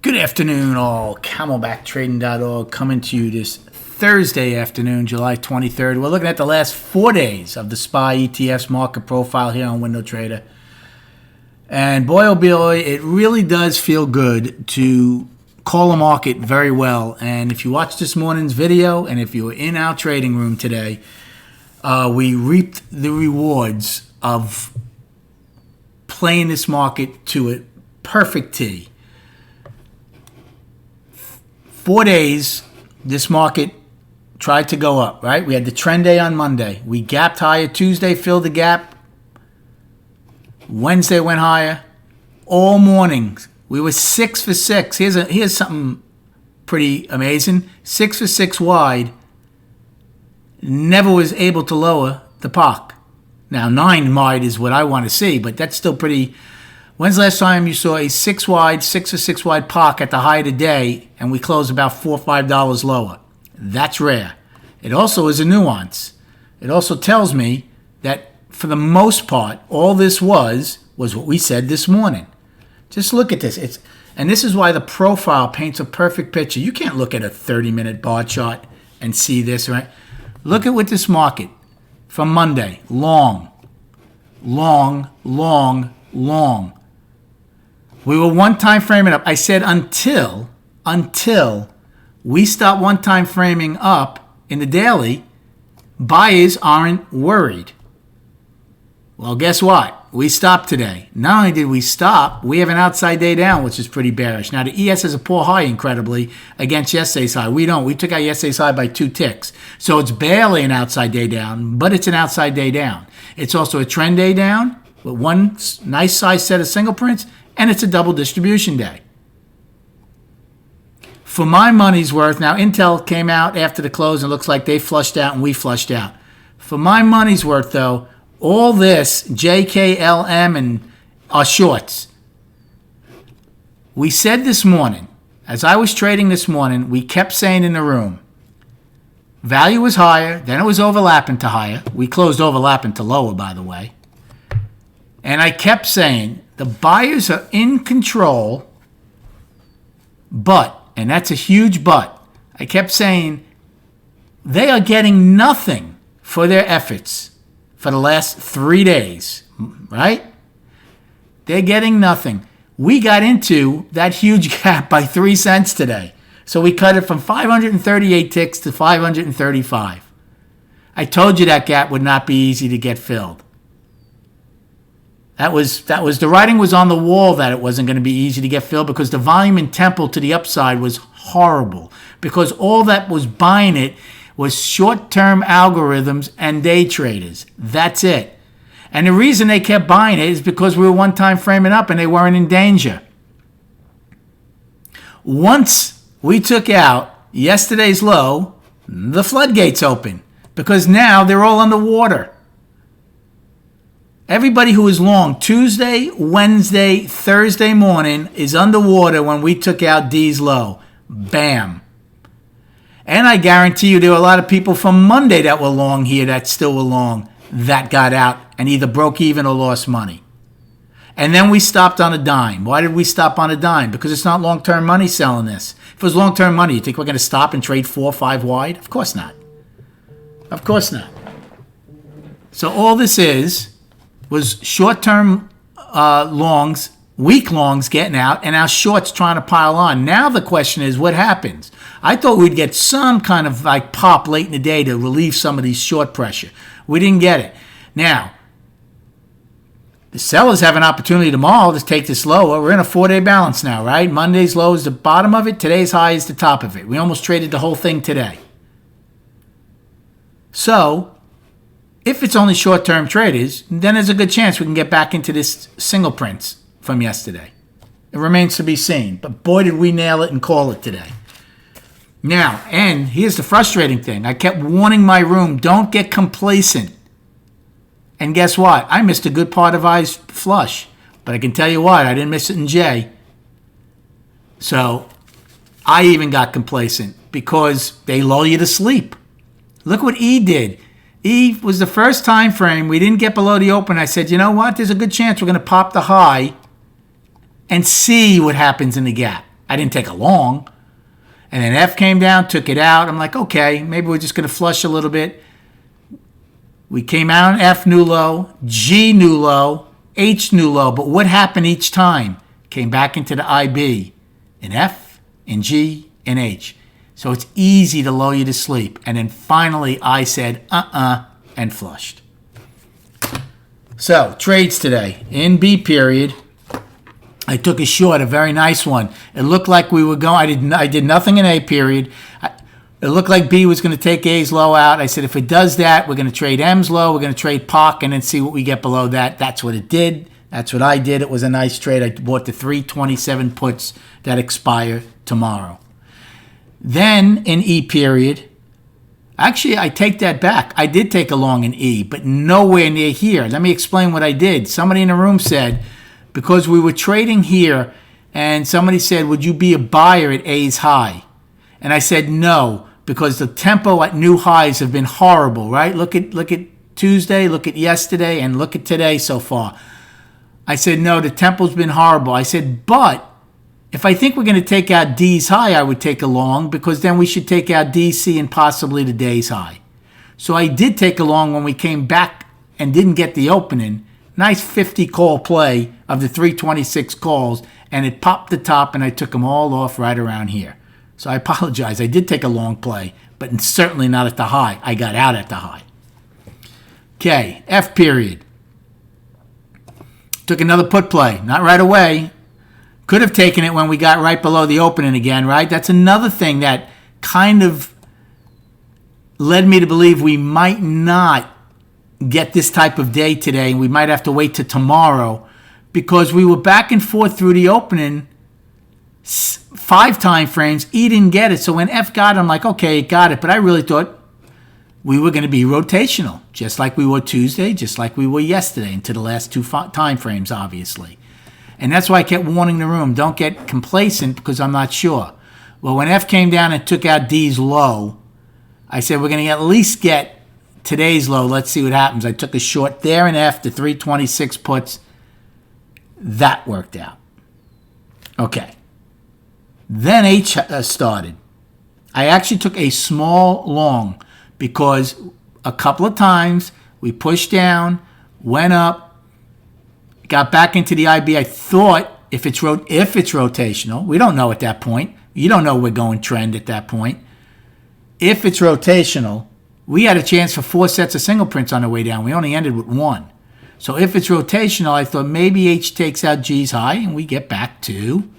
Good afternoon, all. CamelbackTrading.org coming to you this Thursday afternoon, July 23rd. We're looking at the last 4 days of the SPY ETF's market profile here on Window Trader. And boy, oh boy, it really does feel good to call a market very well. And if you watched this morning's video and if you were in our trading room today, we reaped the rewards of playing this market to a perfect tee. 4 days, this market tried to go up, right? We had the trend day on Monday. We gapped higher. Tuesday filled the gap. Wednesday went higher. All morning, we were 6 for 6. Here's something pretty amazing. 6 for 6 wide. Never was able to lower the POC. Now, 9 wide is what I want to see, but that's still pretty... When's the last time you saw a 6 for 6 wide POC at the high of the day and we closed about $4 or $5 lower? That's rare. It also is a nuance. It also tells me that for the most part, all this was what we said this morning. Just look at this. And this is why the profile paints a perfect picture. You can't look at a 30-minute bar chart and see this, right? Look at what this market from Monday. Long. We were one time framing up. I said until we stop one time framing up in the daily, buyers aren't worried. Well, guess what? We stopped today. Not only did we stop, we have an outside day down, which is pretty bearish. Now, the ES has a poor high, incredibly, against yesterday's high. We don't. We took out yesterday's high by 2 ticks. So it's barely an outside day down, but it's an outside day down. It's also a trend day down with one nice size set of single prints, and it's a double distribution day. For my money's worth, now Intel came out after the close and looks like they flushed out and we flushed out. For my money's worth, though, all this JKLM and are shorts. We said this morning, as I was trading this morning, we kept saying in the room, value was higher, then it was overlapping to higher. We closed overlapping to lower, by the way. And I kept saying, the buyers are in control, but, and that's a huge but, I kept saying they are getting nothing for their efforts for the last 3 days, right? They're getting nothing. We got into that huge gap by 3 cents today. So we cut it from 538 ticks to 535. I told you that gap would not be easy to get filled. That was the writing was on the wall that it wasn't going to be easy to get filled because the volume in Temple to the upside was horrible because all that was buying it was short-term algorithms and day traders. That's it. And the reason they kept buying it is because we were one-time framing up and they weren't in danger. Once we took out yesterday's low, the floodgates open because now they're all underwater. Everybody who is long Tuesday, Wednesday, Thursday morning is underwater when we took out D's low. Bam. And I guarantee you there were a lot of people from Monday that were long here that still were long that got out and either broke even or lost money. And then we stopped on a dime. Why did we stop on a dime? Because it's not long-term money selling this. If it was long-term money, you think we're going to stop and trade 4 or 5 wide? Of course not. Of course not. So all this was short-term longs, weak longs getting out, and our shorts trying to pile on. Now the question is, what happens? I thought we'd get some kind of like pop late in the day to relieve some of these short pressure. We didn't get it. Now, the sellers have an opportunity tomorrow to take this lower. We're in a 4-day balance now, right? Monday's low is the bottom of it. Today's high is the top of it. We almost traded the whole thing today. So, if it's only short-term traders, then there's a good chance we can get back into this single prints from yesterday. It remains to be seen. But boy, did we nail it and call it today. Now, and here's the frustrating thing. I kept warning my room, don't get complacent. And guess what? I missed a good part of I's flush. But I can tell you what, I didn't miss it in J. So I even got complacent because they lull you to sleep. Look what E did. E was the first time frame. We didn't get below the open. I said, you know what? There's a good chance we're going to pop the high and see what happens in the gap. I didn't take a long. And then F came down, took it out. I'm like, okay, maybe we're just going to flush a little bit. We came out on F, new low, G, new low, H, new low. But what happened each time? Came back into the IB in F, in G, in H. So it's easy to lull you to sleep. And then finally I said, and flushed. So trades today. In B period, I took a short, a very nice one. It looked like we were going. I did nothing in A period. It looked like B was going to take A's low out. I said, if it does that, we're going to trade M's low. We're going to trade POC and then see what we get below that. That's what it did. That's what I did. It was a nice trade. I bought the 327 puts that expire tomorrow. Then in E period, actually, I take that back. I did take a long in E, but nowhere near here. Let me explain what I did. Somebody in the room said, because we were trading here, and somebody said, would you be a buyer at A's high? And I said no, because the tempo at new highs have been horrible, right? Look at Tuesday, look at yesterday, and look at today so far. I said no, the tempo's been horrible. I said, but if I think we're going to take out D's high, I would take a long, because then we should take out D, C, and possibly the day's high. So I did take a long when we came back and didn't get the opening. Nice 50 call play of the 326 calls, and it popped the top, and I took them all off right around here. So I apologize. I did take a long play, but certainly not at the high. I got out at the high. Okay, F period. Took another put play. Not right away. Could have taken it when we got right below the opening again, right? That's another thing that kind of led me to believe we might not get this type of day today. We might have to wait till tomorrow, because we were back and forth through the opening 5 time frames. E didn't get it. So when F got it, I'm like, okay, it got it. But I really thought we were going to be rotational, just like we were Tuesday, just like we were yesterday, into the last 2 time frames, obviously. And that's why I kept warning the room, don't get complacent, because I'm not sure. Well, when F came down and took out D's low, I said, we're going to at least get today's low. Let's see what happens. I took a short there in F, the 326 puts. That worked out. Okay. Then H started. I actually took a small long, because a couple of times we pushed down, went up, got back into the IB. I thought if it's rotational, we don't know at that point. You don't know we're going trend at that point. If it's rotational, we had a chance for 4 sets of single prints on the way down. We only ended with 1. So if it's rotational, I thought maybe H takes out G's high and we get back to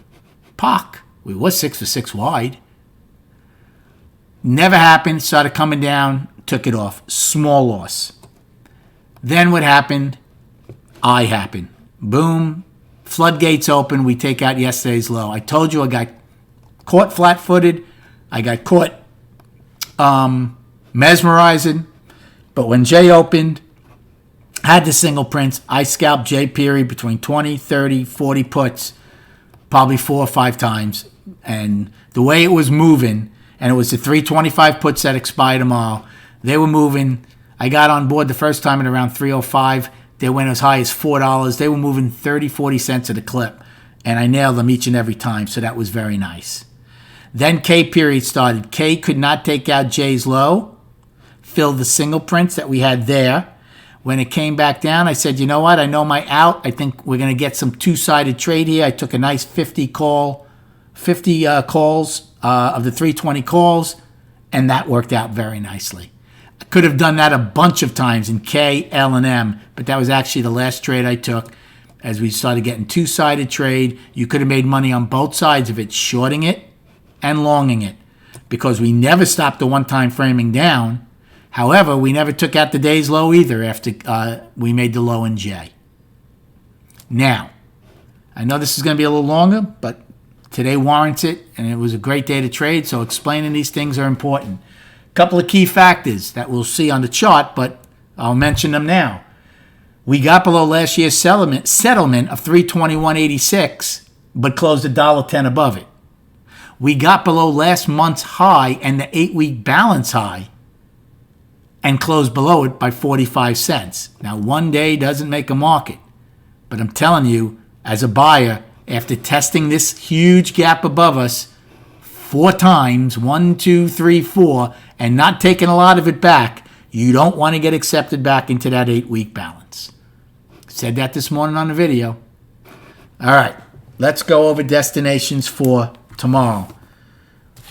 POC. We was 6 for 6 wide. Never happened. Started coming down. Took it off. Small loss. Then what happened? I happened. Boom. Floodgates open. We take out yesterday's low. I told you I got caught flat-footed. I got caught mesmerizing. But when J opened, had the single prints, I scalped J period between 20, 30, 40 puts, probably 4 or 5 times. And the way it was moving, and it was the 325 puts that expired tomorrow, they were moving. I got on board the first time at around 305. They went as high as $4. They were moving 30, 40 cents at a clip. And I nailed them each and every time, so that was very nice. Then K period started. K could not take out J's low, filled the single prints that we had there. When it came back down, I said, you know what? I know my out. I think we're going to get some two-sided trade here. I took a nice 50 calls of the 320 calls, and that worked out very nicely. I could have done that a bunch of times in K, L, and M, but that was actually the last trade I took. As we started getting two-sided trade, you could have made money on both sides of it, shorting it and longing it, because we never stopped the one-time framing down. However, we never took out the day's low either after we made the low in J. Now, I know this is going to be a little longer, but today warrants it, and it was a great day to trade, so explaining these things are important. A couple of key factors that we'll see on the chart, but I'll mention them now. We got below last year's settlement of 321.86, but closed $1.10 above it. We got below last month's high and the 8-week balance high, and closed below it by 45 cents. Now, one day doesn't make a market, but I'm telling you, as a buyer, after testing this huge gap above us 4 times, 1, 2, 3, 4, and not taking a lot of it back, you don't want to get accepted back into that 8-week balance. Said that this morning on the video. All right, let's go over destinations for tomorrow.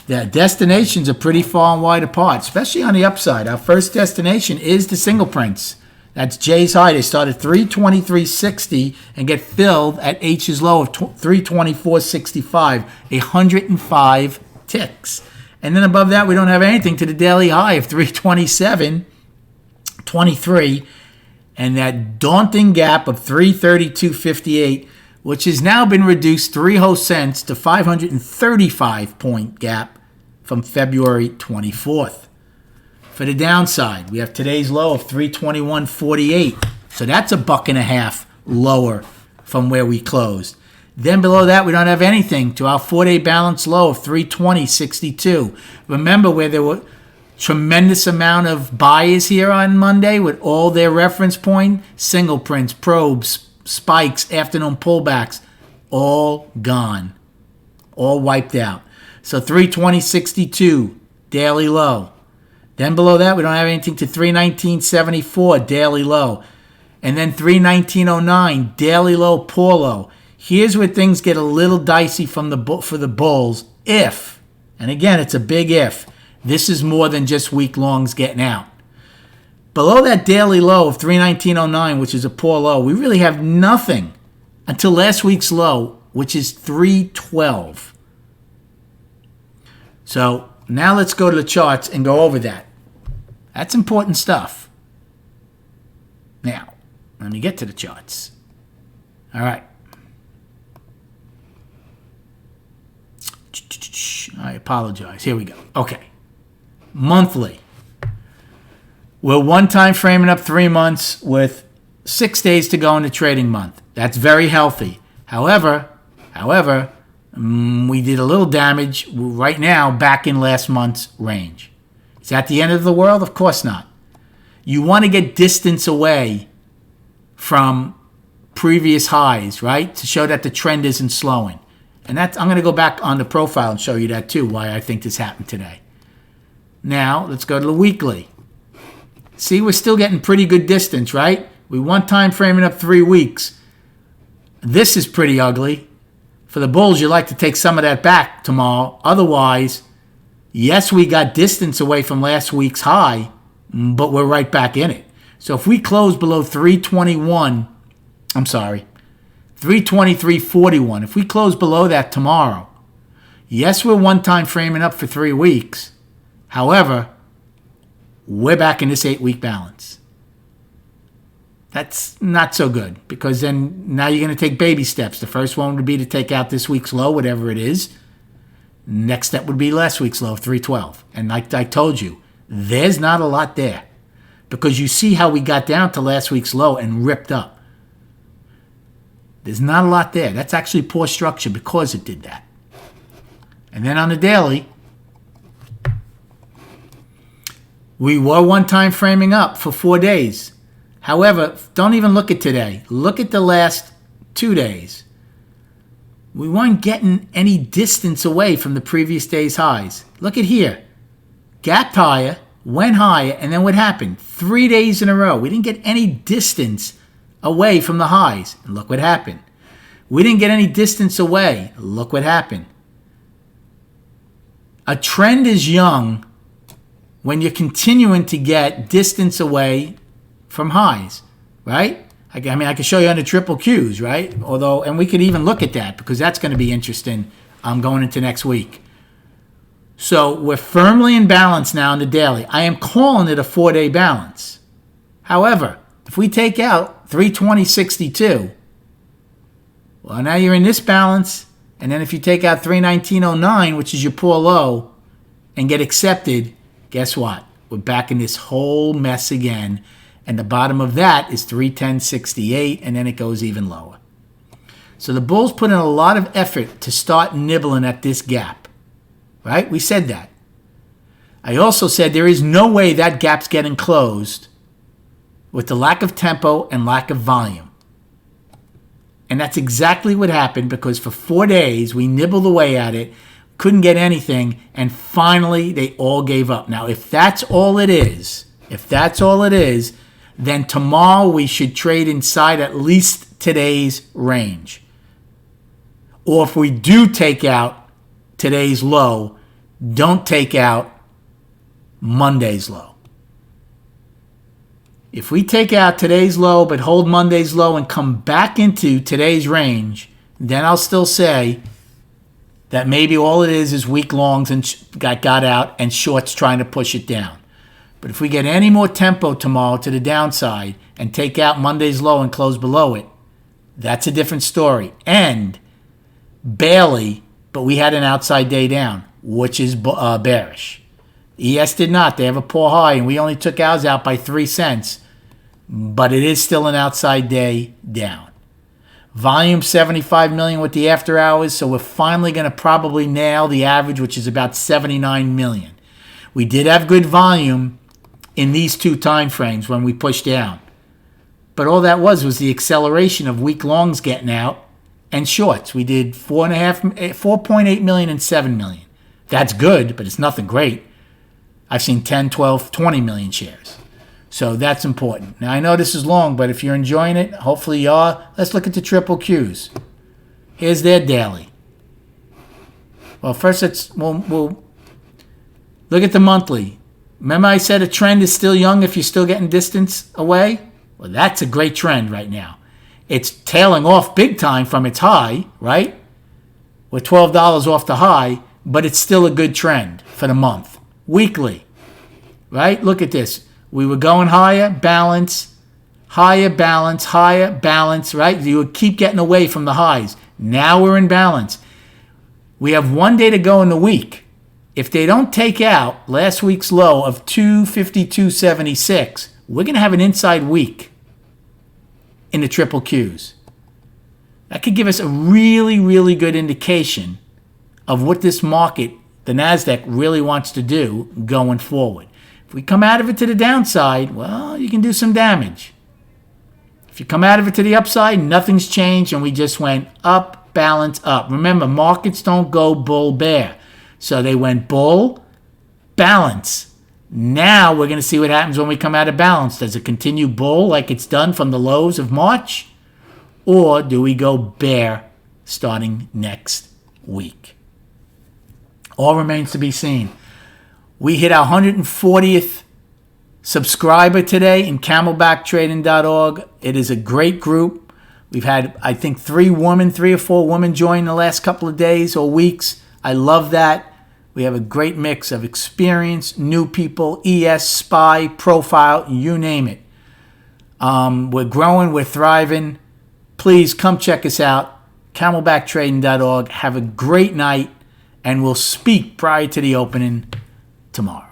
The destinations are pretty far and wide apart, especially on the upside. Our first destination is the single prints. That's J's high. They start at 323.60 and get filled at H's low of 324.65, 105 ticks. And then above that, we don't have anything to the daily high of 327.23 and that daunting gap of 332.58, which has now been reduced 3 whole cents to 535-point gap from February 24th. For the downside, we have today's low of 321.48. So that's $1.50 lower from where we closed. Then below that, we don't have anything to our 4-day balance low of 320.62. Remember where there were tremendous amount of buyers here on Monday with all their reference point, single prints, probes, spikes, afternoon pullbacks, all gone, all wiped out. So 320.62 daily low. Then below that, we don't have anything to 319.74 daily low. And then 319.09 daily low, poor low. Here's where things get a little dicey for the bulls if, and again, it's a big if, this is more than just week longs getting out. Below that daily low of 319.09, which is a poor low, we really have nothing until last week's low, which is 312. So now let's go to the charts and go over that. That's important stuff. Now, let me get to the charts. All right. I apologize. Here we go. Okay. Monthly. We're one time framing up 3 months with 6 days to go in the trading month. That's very healthy. However, we did a little damage right now back in last month's range. Is that the end of the world? Of course not. You want to get distance away from previous highs, right? To show that the trend isn't slowing. And I'm going to go back on the profile and show you that too, why I think this happened today. Now, let's go to the weekly. See, we're still getting pretty good distance, right? We one time framing up 3 weeks. This is pretty ugly. For the bulls, you'd like to take some of that back tomorrow. Otherwise, yes, we got distance away from last week's high, but we're right back in it. So if we close below 323.41, if we close below that tomorrow, yes, we're one time framing up for 3 weeks. However, we're back in this 8-week balance. That's not so good because then now you're going to take baby steps. The first one would be to take out this week's low, whatever it is. Next step would be last week's low of 312. And like I told you, there's not a lot there because you see how we got down to last week's low and ripped up. There's not a lot there. That's actually poor structure because it did that. And then on the daily, we were one time framing up for 4 days. However, don't even look at today. Look at the last 2 days. We weren't getting any distance away from the previous day's highs. Look at here. Gapped higher, went higher, and then what happened? 3 days in a row. We didn't get any distance away from the highs. And look what happened. We didn't get any distance away. Look what happened. A trend is young when you're continuing to get distance away from highs, right? I can show you on the triple Qs, right? And we could even look at that because that's going to be interesting going into next week. So we're firmly in balance now in the daily. I am calling it a 4-day balance. However, if we take out 320.62, well, now you're in this balance. And then if you take out 319.09, which is your poor low, and get accepted, guess what? We're back in this whole mess again. And the bottom of that is 310.68, and then it goes even lower. So the bulls put in a lot of effort to start nibbling at this gap, right? We said that. I also said there is no way that gap's getting closed with the lack of tempo and lack of volume. And that's exactly what happened, because for 4 days we nibbled away at it, couldn't get anything, and finally they all gave up. Now, if that's all it is, then tomorrow we should trade inside at least today's range. Or if we do take out today's low, don't take out Monday's low. If we take out today's low but hold Monday's low and come back into today's range, then I'll still say that maybe all it is weak longs and got out and shorts trying to push it down. But if we get any more tempo tomorrow to the downside and take out Monday's low and close below it, that's a different story. And barely, but we had an outside day down, which is bearish. ES did not. They have a poor high, and we only took ours out by 3 cents. But it is still an outside day down. Volume 75 million with the after hours, so we're finally going to probably nail the average, which is about 79 million. We did have good volume in these two time frames when we pushed down. But all that was the acceleration of weak longs getting out and shorts. We did 4.8 million and 7 million. That's good, but it's nothing great. I've seen 10, 12, 20 million shares. So that's important. Now, I know this is long, but if you're enjoying it, hopefully you are. Let's look at the triple Qs. Here's their daily. Well, first we'll look at the monthly. Remember I said a trend is still young if you're still getting distance away? Well, that's a great trend right now. It's tailing off big time from its high, right? We're $12 off the high, but it's still a good trend for the month. Weekly, right? Look at this. We were going higher, balance, higher, balance, right? You would keep getting away from the highs. Now we're in balance. We have 1 day to go in the week. If they don't take out last week's low of 252.76, we're going to have an inside week in the triple Qs. That could give us a really, really good indication of what this market, the NASDAQ, really wants to do going forward. If we come out of it to the downside, well, you can do some damage. If you come out of it to the upside, nothing's changed, and we just went up, balance, up. Remember, markets don't go bull, bear. So they went bull, balance. Now we're going to see what happens when we come out of balance. Does it continue bull like it's done from the lows of March? Or do we go bear starting next week? All remains to be seen. We hit our 140th subscriber today in camelbacktrading.org. It is a great group. We've had, I think, 3 or 4 women join the last couple of days or weeks. I love that. We have a great mix of experience, new people, ES, SPY, profile, you name it. We're growing, we're thriving. Please come check us out, camelbacktrading.org. Have a great night, and we'll speak prior to the opening tomorrow.